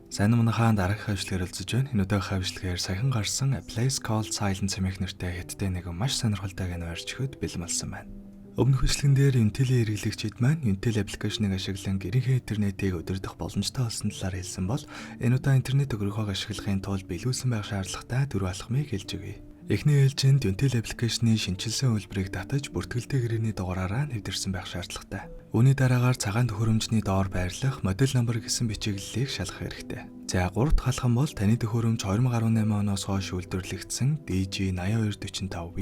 Сайн манайхаа дараагийн хавьчлага ярилцаж байна. Энэ удаагийн хавьчлагаар саяхан гарсан A Place Called Silence хэмээх нэртэй хятадын нэгэн маш сонирхолтой кино орж ихэд бэлэн болсон байна. Өмнөх бичлэгэн дээр Intel-ийн хэрэглэгчид маань Intel аппликейшнийг ашиглан гэрийнхээ интернетийг удирдах боломжтой болсон талаар хэлсэн бол энэ удаа интернет төгрөгөөр ашиглахын тулд биелүүлсэн байх шаардлагатай дөрвөн алхмыг хэлж өгье. Эхний ээлжинд Intel аппликейшны шинжилсэн үйлбэрийг татаж бүртгэлтэй гэрээний дугаараараа нэвтэрсэн байх шаардлагатай. Үүний дараагаар цагаан төхөөрөмжний доор байрлах модель номер гэсэн бичиглэлийг шалгах хэрэгтэй. За 3 дахь алхам бол таны төхөөрөмж 2018 оноос хойш үйлдвэрлэгдсэн DG8245V,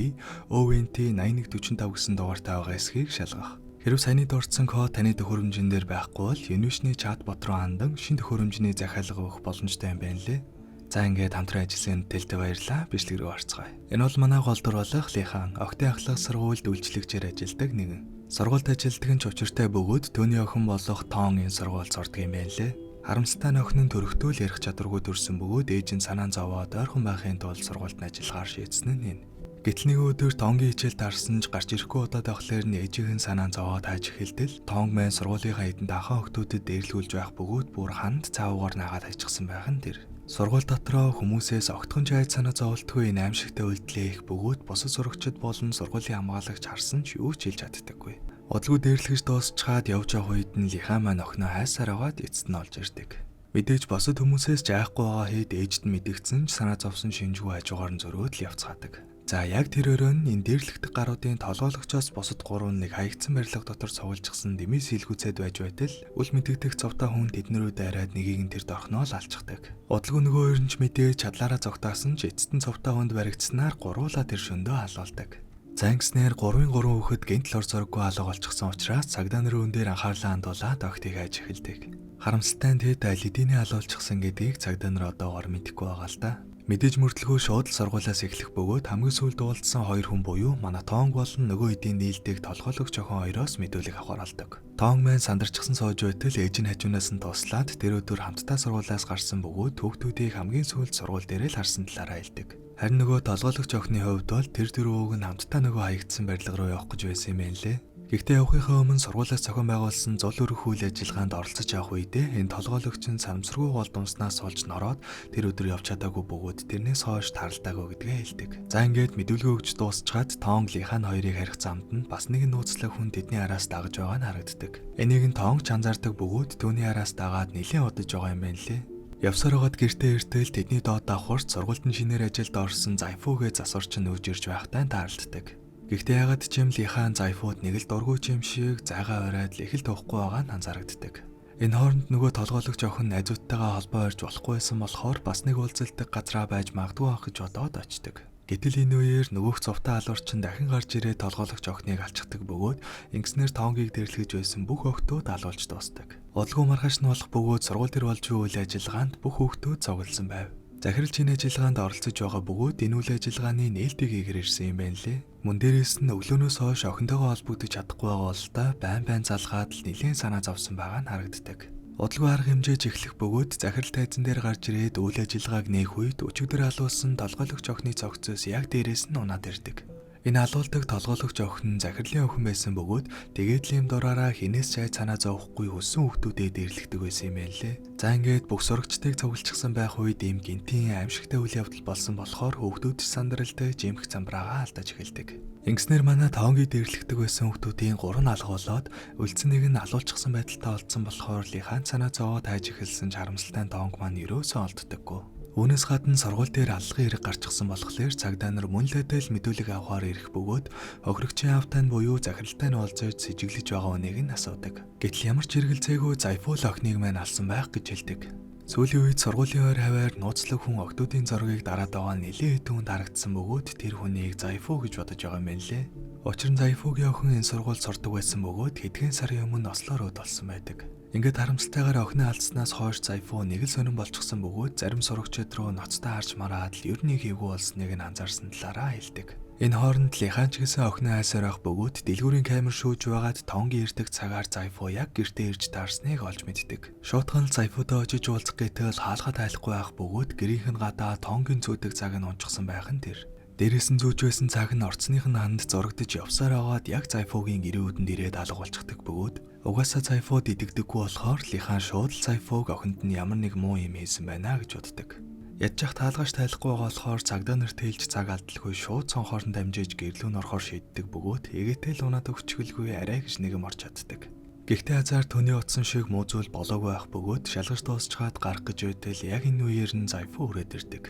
ONT 8145 гэсэн дугаартай байгаа эсхийг шалгах. Хэрв саяны дурдсан код таны төхөөрөмжөн дээр байхгүй бол Unity чатбот руу хандан шинэ төхөөрөмжний захиалга өгөх боломжтой юм байна лээ. За ингээд хамтран ажилласан Intel-тэй баярлалаа. Бичлэг рүү орцгоё. Энэ бол манай голдор болох Лихан Октын ахлах сургуульд үйлчлэгчээр ажилладаг нэгэн. Сургуульд ажилладаг нь ч учиртай бөгөөд төвний охин болох Том энэ сургуульд сурдаг юм байна лээ. Харамсалтай нь охин нь төрөхтөл ярих чадваргүй төрсэн бөгөөд ээж нь санаан зовоод ойрхон байхын тулд сургуульд нь ажиллахаар шийдсэн нь энэ. Гэтэл нэг өдөр Тонгийн хичээл таарсан ч гарч ирэхгүй удаад авахлаар нь ээжийн санаан зовоод хайж эхэлтэл Тонг маань сургуулийнхаа эдэнд ахаа охтуудад дээрлгүүлж байх бөгөөд бүр ханд цаавуугаар наагаад хайчихсан байх нь тэр. Сургууль дотроо хүмүүсээс огтхон жайд санаа зовлтгүй энэ аимшигтай үйлдэлээ их бөгөөд бусад сурагчид болон сургуулийн хамгаалагч харсан ч юу ч хэлж чаддаггүй. Удалгүй дээрлэгч дуусчаад явж явах үед нь Лихан маань охиноо хайсаар аваад эцэст нь олж ирдэг. Мэдээж босод хүмүүсээс жаахгүй байгаа хэд ээжд нь мэдгдсэн ч санаа зовсон шинжгүй хажуугаар нь зөрөөд л явцгаадаг. За яг тэр өрөө нь энэ дээрлэгдэх гаруудын толгойлогчоос босод 3 хаягдсан барилга дотор цугулжсан дэмий сэлгүүцэд байж байтал үл мэдэгдэх цовтой хүн тэднэрүү дайраад нэгийг нь тэр дорхноо л алчдаг. Удалгүй нөгөө хоёр нь ч мэдээж чадлаараа зогтоосон ч эцэстэн цовтой хүнд баригдсанаар гуруула тэр шөндөө халуулдаг. Зангснэр 3-3 хүүхэд гэнтл ор зорггүй алга болчихсон учраас цагдаа нарын өн дээр анхаарлаа хандуулаад огтыг хайж эхэлдэг. Харамсалтай нь тэд аль эдийн халуулчихсан гэдгийг цагдаа нар одоогоор мэдэхгүй байгаа л да. Мэдээж мөрдлгөө шууд л сургуулиас эхлэх бөгөөд хамгийн сүүлд уулзсан хоёр хүн буюу манай Тонг болон нөгөө хэдийн нийлдэг толгойлогч охин хоёроос мэдүүлэг авахар болдог. Тонг маань сандарчсан сууж байтал ээж нь хажуунаас нь туслаад тэр өдөр хамтдаа сургуулиас гарсан бөгөөд хүүхдүүдийг хамгийн сүүлд сургууль дээрээ л харсан талаараа хэлдэг. Харин нөгөө толгойлогч охины хувьд бол тэр дөрөв өвөг нь хамтдаа нөгөө хаягдсан барилга руу явах гэж байсан юм байна лээ. Гэхдээ явахынхаа өмнө сургуулиас зохион байгуулсан зул өрх үйл ажиллагаанд оролцож явах үедээ энэ толгойлогч нь санамсаргүй гол думснаас сулж нороод тэр өдөр явж чадаагүй бөгөөд тэрнээс хойш таралтаагүй гэдгээ хэлдэг. За ингээд мэдүүлгээ өгч дуусчаад Тонг Лихан хоёрыг харих замд нь бас нэгэн нууцлаг хүн тэдний араас дагаж байгаа нь харагддаг. Энийг нь Тонг ч анзаардаг бөгөөд түүний араас дагаад нэлээд удаж байгаа юм байна лээ. Явсаар хагаад гэртээ иртэл тэдний доод давхурч сургуультын шинээр ажилд орсон Зайфуугээ засварч нүүж ирж байхтай таарлддаг. Гэхдээ ягаад ч юм Лихан Зайфууд нэг л дургүй юм шиг зайгаа оройд л их л туухгүй байгаа нь анзаарагддаг. Энэ хооронд нөгөө толгойлогч охин найзуудтайгаа холбоо ойрж болохгүй байсан болохоор бас нэг уулзалдаг газраа байж магадгүй ах гэж бодоод очдөг. Гэтэл энэ үеэр нөгөөх цовтой алуурчин дахин гарч ирээд толгойлогч охиныг алчдаг бөгөөд ингэснээр Тонгийг дэрлэгэж байсан бүх охтууд алуулж дуусдаг. Удалгүй маргааш нь болох бөгөөд сургууль дээр болж буй үйл ажиллагаанд бүх хүүхдүүд цугласан байв. Захиралч энэ ажиллагаанд оролцож байгаа бөгөөд энэ үйл ажиллагааны нээлтийг хийгэр ирсэн юм байна лээ. Мөн дээрээс нь өглөөнөөс хойш охинтойгоо холбогдож чадахгүй байгаа бол та байн залгаад л нэлээд санаа зовсон байгаа нь харагддаг. Удалгүй арга хэмжээж эхлэх бөгөөд захирал тайзан дээр гарч ирээд үйл ажиллагааг нээх үед өчигдөр алуулсан толгойлогч охины цогцоос яг дээрээс нь унаад ирдэг. Энэ алуулдаг толгойлогч охин захирлын охин байсан бөгөөд тэгээд л юм дураараа хинээс ч санаа зовхгүй хүссэн хүүхдүүдэд дэрлэгдэг байсан юм байна лээ. За ингээд бүх сурагчдыг цуглчихсан байх үед ийм гинтийн аимшигтай үйл явдал болсон болохоор хүүхдүүд сандралтай жимх замбраагаа алдаж эхэлдэг. Ингэснээр манай Тонгийн дэрлэгдэг байсан хүүхдүүдийн 3 алга болоод үлдсэн нэг нь алуулчихсан байдалтай олдсон болохоор Лихан санаа зовоод хайж эхэлсэн ч харамсалтай Тонг маань ерөөсөө олддоггүй. Үүнээс гадна сургууль дээр аллагын хэрэг гарчихсан болохоор цагдаа нар мөн л адил мэдүүлэг авахар ирэх бөгөөд хохирогчийн автай нь буюу захиралтай нь олзож сэжиглэж байгаа хүнийг нь асуудаг. Гэтэл ямар ч хэрэгэлцээгүй Зайфул охиныг маань алсан байх гэж хэлдэг. Сүүлийн үед сургуулийн ойр хаваар нууцлаг хүн октоодын зоргийг дараад байгаа нэлээд хэдэн хүнд харагдсан бөгөөд тэр хүнийг Зайфу гэж бодож байгаа юм байна лээ. Учир нь Зайфугийн охин энэ сургуульд сурдаг байсан бөгөөд хэдхэн сарын өмнө Ослоор удалсан байдаг. Ингээд харамсалтайгаар охины алдснаас хойш Зайфу нэг л сонирн болчихсон бөгөөд зарим сурагчид руу ноцтой харж мараад л ер нь хийгүү болсныг нь анзаарсан талаараа хэлдэг. Энэ хооронд Лихан ч гэсэн охины хайсаар авах бөгөөд дэлгүүрийн камер шүүж байгаад Тонгийн ирдэг цагаар Зайфу яг гэртээ ирж таарсныг олж мэддэг. Шуудхан л Зайфудаа очиж уулзах гэтэл хаалхад тайлахгүй байх бөгөөд гэрийнх нь гадаа Тонгийн цөөдөг цаг нь унчихсан байх нь тэр. Дээрээс нь зүүж байсан цаг нь орцных нь ханд зурагдж явсаар агаад яг Зайфуугийн гэрээ үдэнд ирээд алга болчихдаг бөгөөд угаасаа Зайфууд идэгдэггүй болохоор Лихан шууд л Зайфууг охинд нь ямар нэг муу юм хийсэн байна гэж боддог. Ядчих таалгаш тайлахгүй байгаа болохоор цагдаа нарт хэлж цаг алдалгүй шууд цонхоор нь дамжиж гэрлүүн орохоор шийддэг бөгөөд эгээтэй л унаад өвчгөлгүй арай гэж нэгэн орж чаддаг. Гэхдээ азар төний утсан шиг муу зүйл болоогүй байх бөгөөд шалгаж дуусчаад гарах гэж байтал яг энэ үеэр нь Зайфуу өрөөд ирдэг.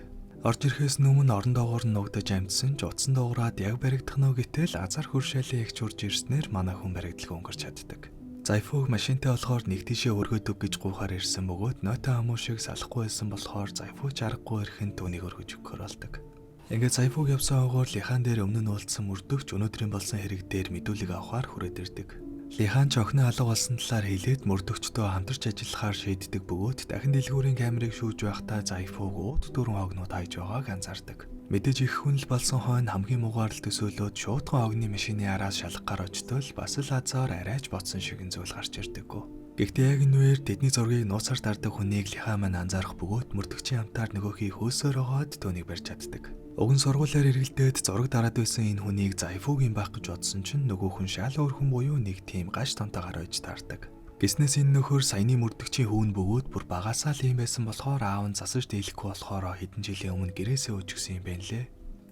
Орж ирэхээс өмнө орон доогоор нь нугдаж амжсан ч утсан доограад яг баригдах нөө гэтэл азар хуршаалын ягч урж ирснээр манай хүн баригдлыг өнгөрч чаддаг. Зайфууг машинтай болохоор нэг тийшээ өргөдөг гэж гуйхаар ирсэн бөгөөд нойтон хамуу шиг салахгүй байсан болохоор Зайфуу чаргагүй ирэхэн түүнийг өргөж өгөхөр болдог. Ингээд Зайфууг явсан хойгоор Лихан дээр өмнө нь уулзсан мөрдөгч өнөөдрийн болсон хэрэг дээр мэдүүлэг авахар хүрээд ирдэг. Лихан ч охины алга болсон талаар хэлээд мөрдөгчтөө хамтарч ажиллахаар шийддэг бөгөөд дахин дэлгүүрийн камерыг шүүж байхдаа Зайфууг ууд дөрвөн огнууд хайж байгааг анзаардаг. Мэдээж их хүнл болсон хойно хамгийн муугаар л төсөөлөөд шуудхан огны машины араас шалгахаар очтол бас л азар арайч ботсон шигэн зүйл гарч ирдэггүй. Гэхдээ яг энэ үеэр тэдний зургийг нууцаар дардаг хүнийг Лихан маань анзаарах бөгөөд мөрдөгчийн хамтаар нөгөөхий хөөсөөр огаад түүнийг барьж чаддаг. Уг нь сургуулиар эргэлдээд зураг дараад байсан энэ хүнийг Зайфуугийн байх гэж бодсон чинь нөгөө хүн шал өөр хүн буюу нэг тийм гаш тонтойгоор ойж таардаг. Гиснээс энэ нөхөр саяны мөрдөгчийн хүүн бөгөөд бүр багасаа л юм байсан болохоор аав нь засаж дийлэхгүй болохоор хэдэн жилийн өмнө гэрээсээ өчгсөн юм байна лээ.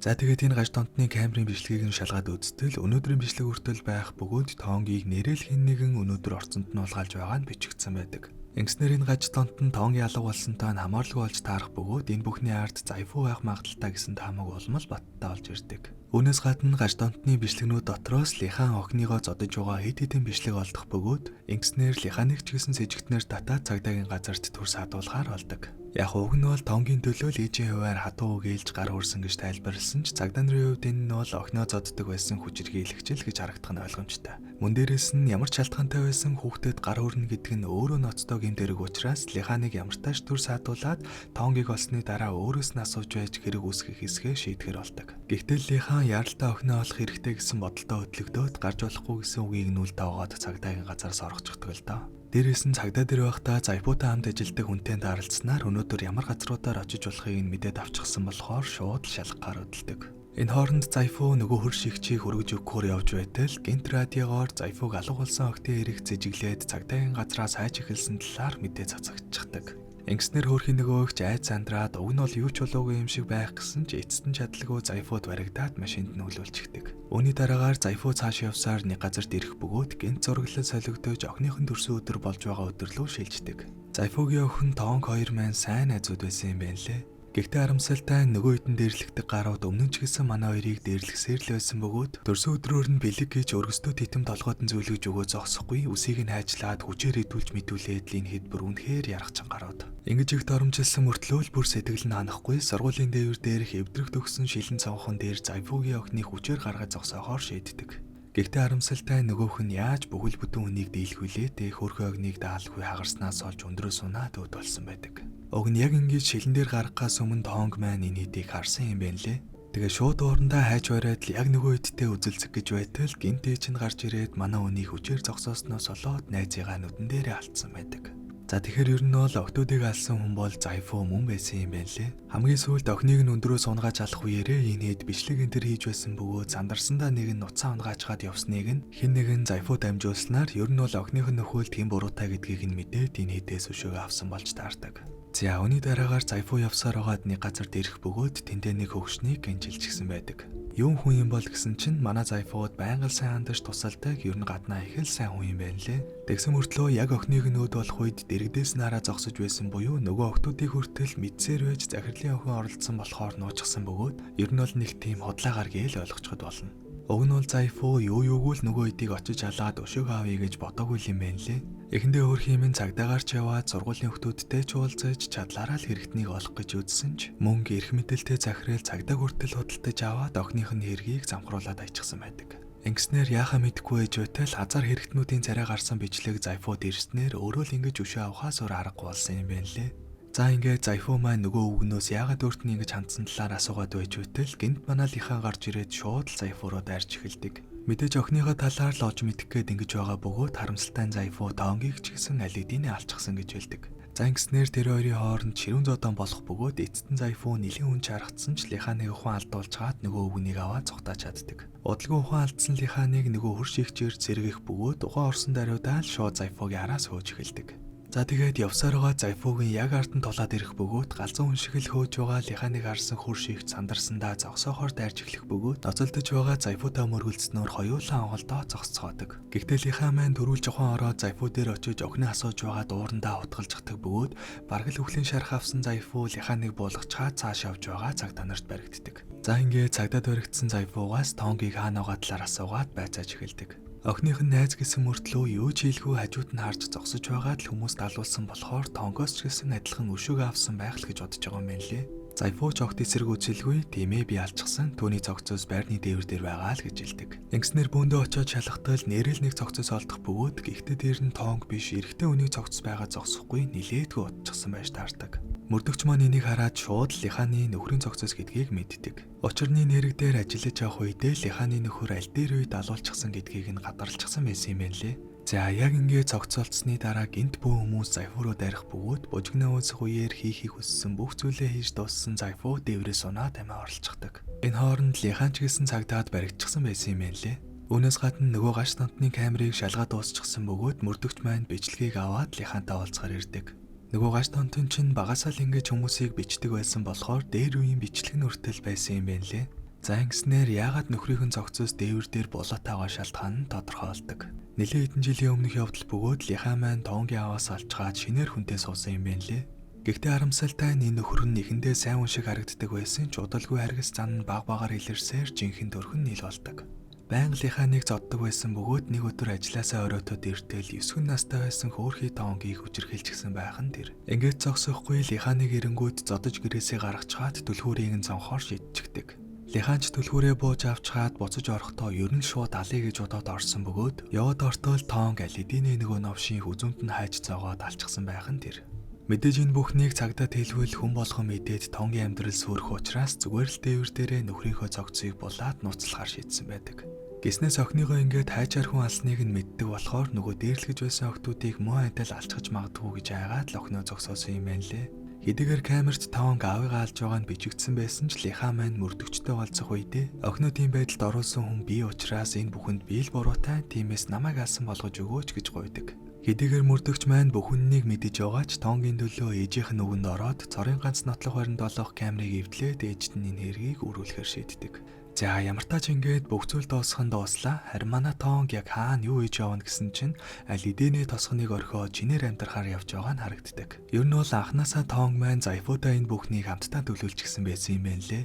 За тэгээд энэ гаш тонтны камерын бичлэгийг нь шалгаад үзтэл өнөөдрийн бичлэг хүртэл байх бөгөөд тоонгийг нэрэл хэн нэгэн өнөөдөр орцонд нь улгаалж байгаа нь бичигдсэн байдаг. Ингэснээр энэ гаж тонт нь тоонгийн алга болсонтой хамааралгүй болж таарах бөгөөд энэ бүхний ард Зайфуу байх магадaltaй гэсэн таамаг улмал баттай болж ирдэг. Үүнээс гадна гаж тонтны бичлэгнүүд дотроос Лихан охиныгоо зодож байгаа хэд хэдэн бичлэг олдох бөгөөд ингэснээр Лиханыг ч гэсэн сэжигтнэр татаад цагдаагийн газарт төр садуулахаар болдог. Яг уг нь бол тоонгийн төлөө л ээжийн хуваар хатуу гэлж гар хүрсэн гэж тайлбарласан ч цагдаа нарын хувьд энэ нь бол охиноо зоддог байсан хүчирхийлэгчл гэж харагдах нь ойлгомжтой. Мөн дээрээс нь ямар ч шалтгаантай байсан хүүхдэд гар хүрнэ гэдэг нь өөрөө ноцтой гэмт хэрэг учраас Лиханыг ямар тааш төр садуулаад тоонгийг олсны дараа өөрөөс нь асууж байж хэрэг үүсгэх хэсгээ шийдэхэр болдог. Гэхдээ Лихан яралтай охиноо олох хэрэгтэй гэсэн бодолтой хөдлөгдөөд гарч болохгүй гэсэн үгийг нь үл тавгаад цагдаагийн газараас орчихдог л доо. Дээрээс нь цагдаа дээр байхдаа Зайфуутай хамт ажилладаг хүнтэй тааралцснаар өнөөдөр ямар газруудаар очиж болохыг нь мэдээд авчихсан болохоор шууд шалгахаар хөдөлдөг. Энэ хооронд Зайфуу нөгөө хөр шигчийг хөргөж өгөхөөр явж байтал гинт радиогоор Зайфууг алга болсон охтын эрэг зэжиглээд цагдаагийн газраас хайж эхэлсэн талаар мэдээ цацагдчихдаг. Ингэснээр хөөрхийн нөгөөгч айд сандраад уг нь бол юу ч болоогүй юм шиг байх гэсэн ч эцэст нь чадлагүй Зайфууд баригдаад машинд нь хөлөөлчихдөг. Үүний дараагаар Зайфуу цааш явсаар нэг газарт ирэх бөгөөд гинт зураглал солигдож охиныхон төрсөн өдөр болж байгаа өдөр рүү шилждэг. Зайфуугийн охин Тоонг хоёр маань сайн найзууд байсан юм байна лээ. Гэхдээ харамсалтай нөгөө хэдэн дээрлэгдэх гарууд өмнө ч гэсэн манай хоёрыг дээрлэхсээр л байсан бөгөөд төрсөн өдрөөр нь бэлэг гэж өргөстөө титэм толгойдон зөвлөж өгөө зогсохгүй үсийг нь хайжлаад хүчээр хэдүүлж мэдүүлээд л энэ хэд бүр үнэхээр ярахчин гарууд. Ингэж их доромжилсан мөртлөө л бүр сэтгэл нь ханахгүй сургуулийн дээвэр дээрх эвдрэх төгсөн шилэн цонхон дээр Зайфуугийн охины хүчээр гаргаж зогсоохоор шийддэг. Гэхдээ харамсалтай нөгөөх нь яаж бүхэл бүтэн хүнийг дийлхүүлээ тэ хөрхөө огныг даалгүй хагарснаас олж өндрөө сунаад өд болсон байдаг. Уг нь яг ингэж шилэн дээр гарахаас өмнө Тоонг маань энэ хэдийг харсан юм байна лээ. Тэгээ шууд уурандаа хайж бариад л яг нөгөө хэдтэй үзэлцэх гэж байтал гинт ээж нь гарч ирээд манай үнийг хүчээр зогсоосноос олоод найзыгаа нүдэн дээрээ алдсан байдаг. За тэгэхээр ер нь бол октодыг алсан хүн бол Зайфуу мөн байсан юм байна лээ. Хамгийн сүүлд охиныг нь өндрөө сунгааж алах үеэрээ энэ хэд бичлэг энэ төр хийж байсан бөгөөд сандарсандаа нэг нь нуцаа унгаачгаад явсныг нь хэн нэгэн Зайфуу дамжуулснаар ер нь бол охиных нь нөхөөл тийм буруутай гэдгийг нь мэдээд энэ хэдээс өшөөгөө авсан болж таардаг. За үүний дараагаар Зайфуу явсаар байгаад нэг газарт ирэх бөгөөд тэндээ нэг хөвгшнийг гинжилчихсэн байдаг. Юун хүн юм бол гэсэн чинь манай Зайфууд байнга сайн хандаж тусалдаг ер нь гаднаа их л сайн хүн юм байна лээ. Тэгсэн мөртлөө яг охиныг нь өөд болох үед дэрэгдээс нараа зогсож байсан буюу нөгөө охтуудыг хүртэл мэдсээр байж захирлын охин оролцсон болохоор нууцсан бөгөөд ер нь бол нэг тийм худлаагаар гээл ойлгочиход болно. Уг нь бол Зайфуу юу юугүй л нөгөө хэдийг очиж алаад өшөг аавъя гэж бодоогүй юм байна лээ. Эхэндээ өөрхийн минь цагдаагаар ч яваад сургуулийн хүүхдүүдтэй ч уулзаж чадлаараа л хэрэгтнийг олох гэж үзсэн ч мөнгө эрх мэдэлтэй захирал цагдаа хүртэл худалдаж аваад охиных нь хэргийг замхруулад аячихсан байдаг. Ингэснээр яахаа мэдэхгүй байж байтал хазар хэрэгтнүүдийн царай гарсан бичлэг Зайфууд ирснээр өөрөө л ингэж өшөө авахаас өөр аргагүй болсон юм байна лээ. За ингээд Зайфуу маань нөгөө үгнөөс яагаад өөрт нь ингэж хандсан талаар асуугаад байж байтал гинт манай Лихан гарч ирээд шууд л Зайфуу руу дайрч эхэлдэг. Мэдээж охиныхоо талаар л олж мэдэх гээд ингэж байгаа бөгөөд харамсалтай Зайфуу Тоонгийг ч гэсэн алидинэ алчихсан гэж хэлдэг. За ингэснээр тэр хоёрын хооронд ширүүн зодон болох бөгөөд эцэстэн Зайфу нэлийн үн чаргацсан ч Лиханыг ухаан алдуулж чаад нөгөө өвгнийг аваад цугтааж чаддаг. Удалгүй ухаан алдсан Лиханыг нөгөө хурш ихчээр зэрэгэх бөгөөд ухаан орсон даруйдаал шууд Зайфугийн араас хөөж эхэлдэг. За тэгээд явсаар байгаа Зайфугийн яг ард нь тулаад ирэх бөгөөд галзуу хүн шиг л хөөж байгаа Лиханыг харсан хурш ихч сандарсандаа зогсоохоор дайрч эхлэх бөгөөд ноцолдож байгаа Зайфутай мөргөлдснөөр хоёулаа онголдоо зогсцоодог. Гэхдээ Лихан маань төрүүлж ухаан ороод Зайфу дээр очиж охины асууж байгаа дуурандаа утгалждаг бөгөөд бараг л өвлийн шарх авсан Зайфу Лиханыг буулгачаад цааш явж байгаа цаг танарт баригддаг. За ингээд цагдаад баригдсан Зайфугаас Тонгийг хаанаагаа талаар асуугаад байцааж эхэлдэг. Охиных нь найз гэсэн мөртлөө юу ч хийлгүй хажууд нь харж зогсож байгаад л хүмүүс далуулсан болохоор Тонгоос ч гэсэн адилхан өшөөгөө авсан байх л гэж бодож байгаа юм байна лээ. Зайфу ч огт эсрэг үзэлгүй тийм ээ би алчсан түүний цогцоос байрны дээвэр дээр байгаа л гэж хэлдэг. Ингэснээр бөөндөө очиод шалгахтал нэрэл нэг цогцоос олдох бөгөөд гэхдээ дээр нь Тонг биш эрэгтэй хүний цогцос байгаа зогсохгүй нилээдгүй утчихсан байж таардаг. Мөрдөгч маань энийг хараад шууд Лиханы нөхрийн цогцос гэдгийг мэддэг. Учирны нэрэг дээр ажиллаж явах үедээ Лиханы нөхөр аль дээр үе далуулчихсан гэдгийг нь гадарлчихсан байсан юм байна лээ. За яг ингээд цогцолцсны дараа гинт бүх хүмүүс Зайфу руу дарих бөгөөд бужигнаа уусах үеэр хийхийг хүссэн бүх зүйлээ хийж дууссан Зайфу дээврээс унаад амиа оролцдог. Энэ хооронд Лихан ч гэсэн цагдаад баригдчихсан байсан юм байна лээ. Үүнээс гадна нөгөө гаш тантны камерыг шалгаад дуусчихсан бөгөөд мөрдөгч маань бичлэгийг аваад Лихантай уулзахаар ирдэг. Нөгөө гаш тантын чинь багасаа л ингэж хүмүүсийг бичдэг байсан болохоор дээр үеийн бичлэг нь өртөл байсан юм байна лээ. За ингэснээр яагаад нөхрийнхэн цогцоос дээвэр дээр булаатайгаа шалтгаан нь тодорхойлдог. Нэлээд хэдэн жилийн өмнөх явдал бөгөөд Лихан маань Тонгийн аваас алчгаад шинээр хүнтэй суусан юм байна лээ. Гэхдээ харамсалтай нь энэ нөхөр нь эхэндээ сайн хүн шиг харагддаг байсан ч удалгүй харгас зан нь баг багаар илэрсээр жинхэнэ төрхөн нийл болдог. Байнга Лиханыг зоддог байсан бөгөөд нэг өдөр ажилласаа оройтод иртэл 9 настай байсан хөөрхий Тонгийг хүчирхийлчихсэн байх нь тэр. Ингээд зогсохгүй Лиханыг эренгүүд зодож гэрээсээ гаргачаад түлхүүрийг нь цонхоор шидчихдэг. Лихан ч түлхүүрээ бууж авчгаад буцаж орохдоо ер нь шууд алъя гэж бодоод орсон бөгөөд яваад ортол Тонг аль эдийн нөгөө новшийн хүзүүнд нь хайж зоогоод алчихсан байх нь тэр. Мэдээж энэ бүхнийг цагдаа хэлвэл хүн болгон мэдээд Тонгийн амьдрал сүрэх учраас зүгээр л дээвэр дээрээ нөхрийнхөө цогцыг булаад нууцлахаар шийдсэн байдаг. Гиснээс охиныгоо ингээд хайчаар хүн алсныг нь мэддэг болохоор нөгөө дээрлэж байсан охтуудыг муу айдал алчгаж магадгүй гэж айгаад л охиноо зогсоосон юм байна лээ. Хэдийгээр камерт Тонг аавыгаа алж байгаа нь бичигдсэн байсан ч Лихан маань мөрдөгчтэй уулзах үедээ охиноо тийм байдалд оруулсан хүн би учраас энэ бүхэнд би л буруутай тиймээс намайг алсан болгож өгөөч гэж гуйдаг. Хэдийгээр мөрдөгч маань бүхнийг мэдэж байгаа ч Тонгийн төлөө ээжийнх нь үгэнд ороод цорын ганц нотлох баримт олох камерыг эвдлээд ээжд нь энэ хэргийг өрүүлэхээр шийддэг. За ямар тач ингээд бүх зүйл дуусхан дууслаа. Харин манай Тонг яг хаана юу хийж явна гэсэн чинь аль эдэнэ тосхоныг орхио чинээр амьдрахаар явж байгаа нь харагддаг. Ер нь бол анханасаа Тонг маань Зайфутай энэ бүхнийг хамтдаа төлөвлөжчихсэн байсан юм байна лээ.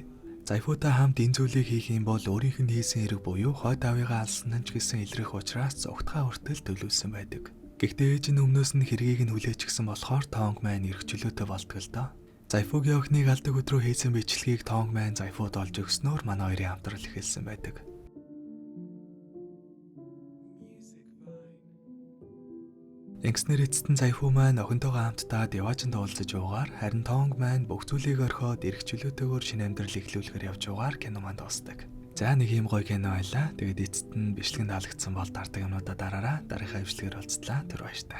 Зайфутай хамт энэ зүйлийг хийх юм бол өөрийнх нь хийсэн хэрэг буюу хойд авыгаа алсан нь ч гэсэн илрэх учраас зогтхаа хүртэл төлөвлөсөн байдаг. Гэхдээ ээж нь өмнөөс нь хэргийг нь хүлээчихсэн болохоор Тонг маань эрх чөлөөтэй болтгоо л доо. Зайфугийн охиныг алдаг өдрөө хийсэн бичлэгийг Тонг маань Зайфуд олж өгснөөр манай хоёрын хамтрал эхэлсэн байдаг. Ингэснээр эцэст нь Зайфу маань охинтойгоо хамтдаа Деважинд уулзаж уугаар харин Тонг маань бүх зүйлийг орхиод эрх чөлөөтэйгээр шинэ амьдрал эхлүүлэхээр явж уугаар кино маань дуусдаг. За нэг юм гоё кино байлаа. Тэгээд эцэст нь бичлэгэнд таалагдсан бол тардаг юмудаа дараараа дараагийн хавьчлэгээр уулзлаа. Тэр баяр та.